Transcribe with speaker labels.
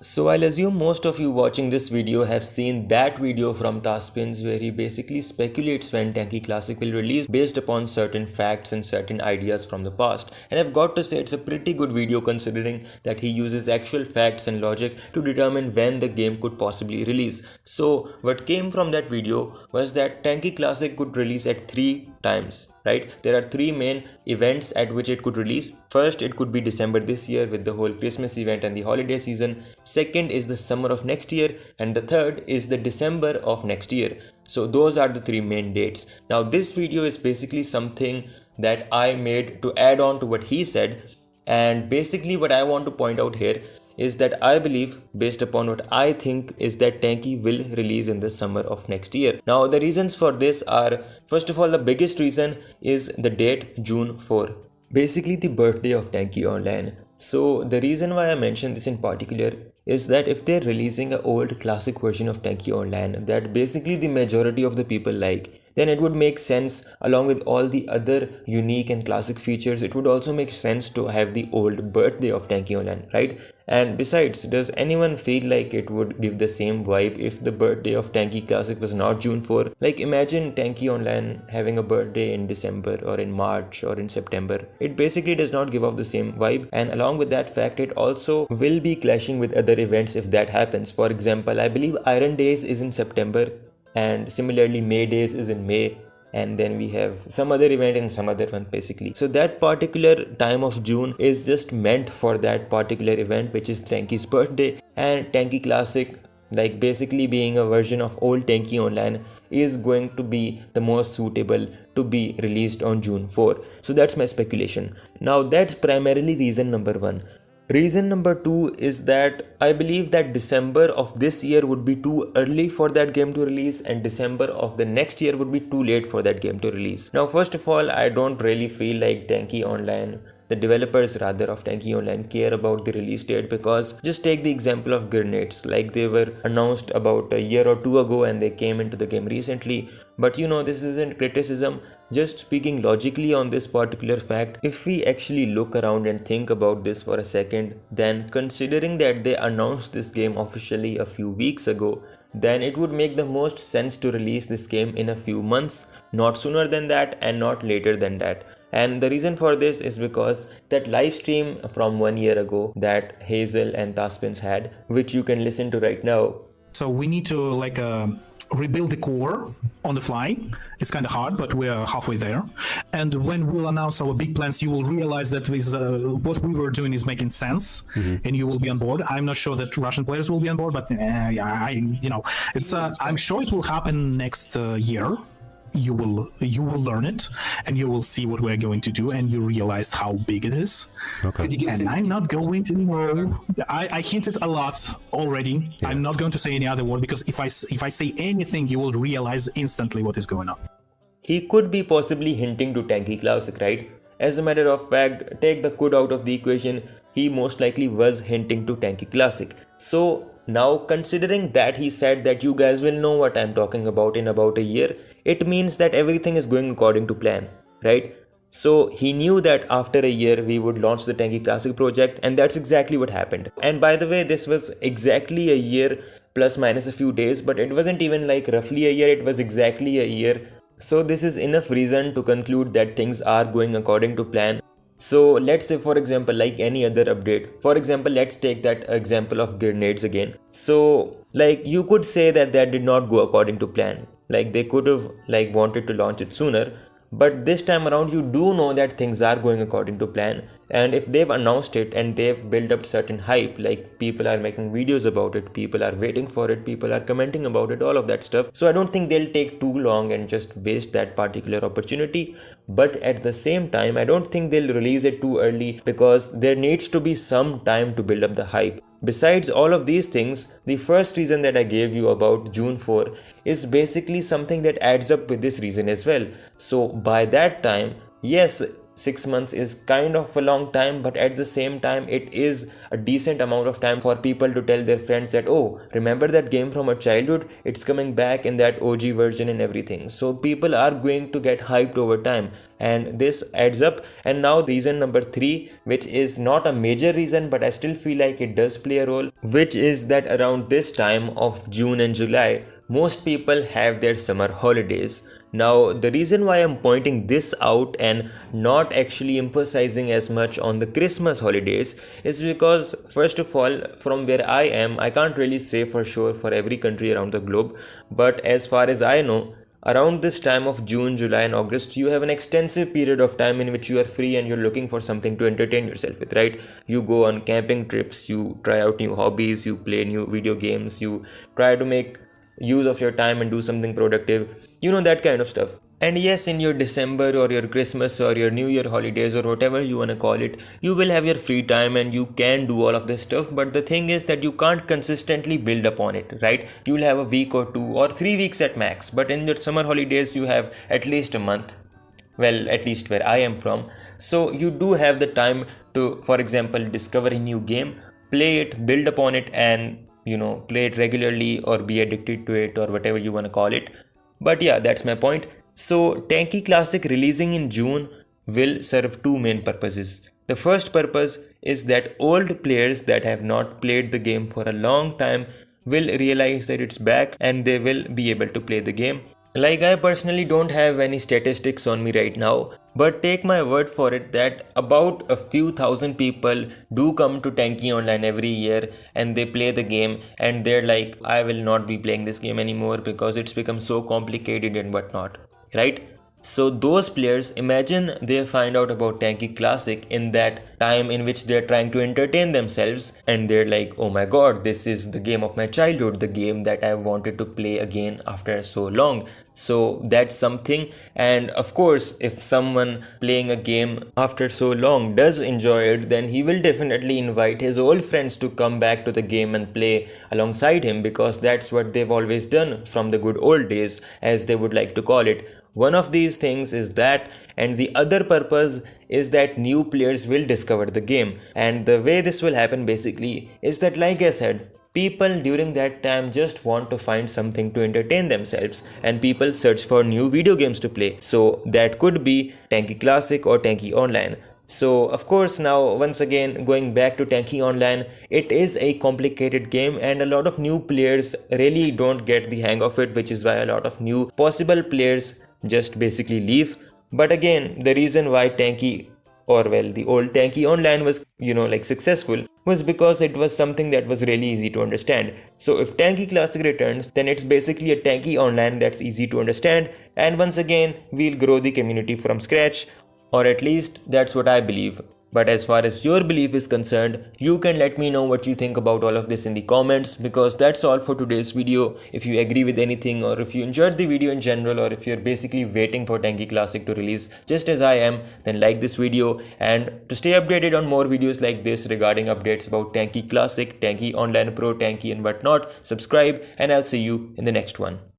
Speaker 1: So I'll assume most of you watching this video have seen that video from Taspins where he basically speculates when Tanki Classic will release based upon certain facts and certain ideas from the past. And I've got to say it's a pretty good video considering that he uses actual facts and logic to determine when the game could possibly release. So what came from that video was that Tanki Classic could release at 3 times. Right? There are 3 main events at which it could release. First, it could be December this year with the whole Christmas event and the holiday season. Second is the summer of next year, and the third is the December of next year. So those are the 3 main dates. Now this video is basically something that I made to add on to what he said, and basically what I want to point out here is that I believe, based upon what I think, is that Tanki will release in the summer of next year. Now the reasons for this are, first of all, the biggest reason is the date June 4. Basically the birthday of Tanki Online. So the reason why I mention this in particular is that if they're releasing an old classic version of Tanki Online that basically the majority of the people like, then it would make sense, along with all the other unique and classic features, it would also make sense to have the old birthday of Tanki Online, right? And besides, does anyone feel like it would give the same vibe if the birthday of Tanki Classic was not June 4? Like imagine Tanki Online having a birthday in December or in March or in September. It basically does not give off the same vibe, and along with that fact, it also will be clashing with other events if that happens. For example, I believe Iron Days is in September, and similarly May Days is in May, and then we have some other event and some other one basically. So that particular time of June is just meant for that particular event, which is Tanki's birthday. And Tanki Classic, like basically being a version of old Tanki Online, is going to be the most suitable to be released on June 4. So that's my speculation. Now that's primarily reason number 1. Reason number 2 is that I believe that December of this year would be too early for that game to release, and December of the next year would be too late for that game to release. Now first of all, I don't really feel like Tanki Online, the developers rather of Tanki Online, care about the release date, because just take the example of grenades. Like they were announced about a year or two ago and they came into the game recently. But this isn't criticism, just speaking logically on this particular fact. If we actually look around and think about this for a second, then considering that they announced this game officially a few weeks ago, then it would make the most sense to release this game in a few months, not sooner than that and not later than that. And the reason for this is because that live stream from 1 year ago that Hazel and Taspins had, which you can listen to right now.
Speaker 2: So we need to rebuild the core on the fly. It's kind of hard, but we're halfway there. And when we'll announce our big plans, you will realize that this, what we were doing is making sense, and you will be on board. I'm not sure that Russian players will be on board, but I'm sure it will happen next year. You will learn it, and you will see what we're going to do, and you realize how big it is.
Speaker 3: Okay.
Speaker 2: And I'm not going to know. I hinted a lot already. Yeah. I'm not going to say any other word, because if I say anything, you will realize instantly what is going on.
Speaker 1: He could be possibly hinting to Tanki Classic, right? As a matter of fact, take the could out of the equation, he most likely was hinting to Tanki Classic. So now, considering that he said that you guys will know what I'm talking about in about a year, it means that everything is going according to plan, right? So he knew that after a year we would launch the Tanki Classic project, and that's exactly what happened. And by the way, this was exactly a year plus minus a few days, but it wasn't even like roughly a year, it was exactly a year. So this is enough reason to conclude that things are going according to plan. So let's say, for example, like any other update, for example, let's take that example of grenades again. So like you could say that did not go according to plan. Like they could have wanted to launch it sooner, but this time around you do know that things are going according to plan. And if they've announced it and they've built up certain hype, like people are making videos about it, people are waiting for it, people are commenting about it, all of that stuff. So I don't think they'll take too long and just waste that particular opportunity. But at the same time, I don't think they'll release it too early, because there needs to be some time to build up the hype. Besides all of these things, the first reason that I gave you about June 4 is basically something that adds up with this reason as well. So by that time, yes, 6 months is kind of a long time, but at the same time it is a decent amount of time for people to tell their friends that, oh, remember that game from our childhood, it's coming back in that OG version and everything. So people are going to get hyped over time, and this adds up. And now reason number 3, which is not a major reason, but I still feel like it does play a role, which is that around this time of June and July, most people have their summer holidays. Now, the reason why I'm pointing this out and not actually emphasizing as much on the Christmas holidays is because, first of all, from where I am, I can't really say for sure for every country around the globe, but as far as I know, around this time of June, July, and August, you have an extensive period of time in which you are free and you're looking for something to entertain yourself with, right? You go on camping trips, you try out new hobbies, you play new video games, you try to make use of your time and do something productive, that kind of stuff. And yes, in your December or your Christmas or your New Year holidays or whatever you want to call it, you will have your free time and you can do all of this stuff. But the thing is that you can't consistently build upon it, right? You'll have a week or 2 or 3 weeks at max. But in your summer holidays, you have at least a month. Well, at least where I am from. So you do have the time to, for example, discover a new game, play it, build upon it, and play it regularly or be addicted to it or whatever you want to call it. But yeah, that's my point. So Tanki Classic releasing in June will serve two main purposes. The first purpose is that old players that have not played the game for a long time will realize that it's back and they will be able to play the game. Like, I personally don't have any statistics on me right now, but take my word for it that about a few thousand people do come to Tanki Online every year and they play the game and they're like, I will not be playing this game anymore because it's become so complicated and whatnot, right? So those players, imagine they find out about Tanki Classic in that time in which they're trying to entertain themselves and they're like, oh my god, this is the game of my childhood, the game that I wanted to play again after so long. So that's something. And of course, if someone playing a game after so long does enjoy it, then he will definitely invite his old friends to come back to the game and play alongside him, because that's what they've always done from the good old days, as they would like to call it. One of these things is that, and the other purpose is that new players will discover the game. And the way this will happen basically is that, like I said, people during that time just want to find something to entertain themselves and people search for new video games to play. So that could be Tanki Classic or Tanki Online. So of course, now once again going back to Tanki Online, it is a complicated game and a lot of new players really don't get the hang of it, which is why a lot of new possible players just basically leave. But again, the reason why Tanki, or well, the old Tanki Online was successful was because it was something that was really easy to understand. So if Tanki Classic returns, then it's basically a Tanki Online that's easy to understand, and once again we'll grow the community from scratch, or at least that's what I believe. But as far as your belief is concerned, you can let me know what you think about all of this in the comments, because that's all for today's video. If you agree with anything, or if you enjoyed the video in general, or if you're basically waiting for Tanki Classic to release just as I am, then like this video. And to stay updated on more videos like this regarding updates about Tanki Classic, Tanki Online Pro, Tanki and whatnot, subscribe, and I'll see you in the next one.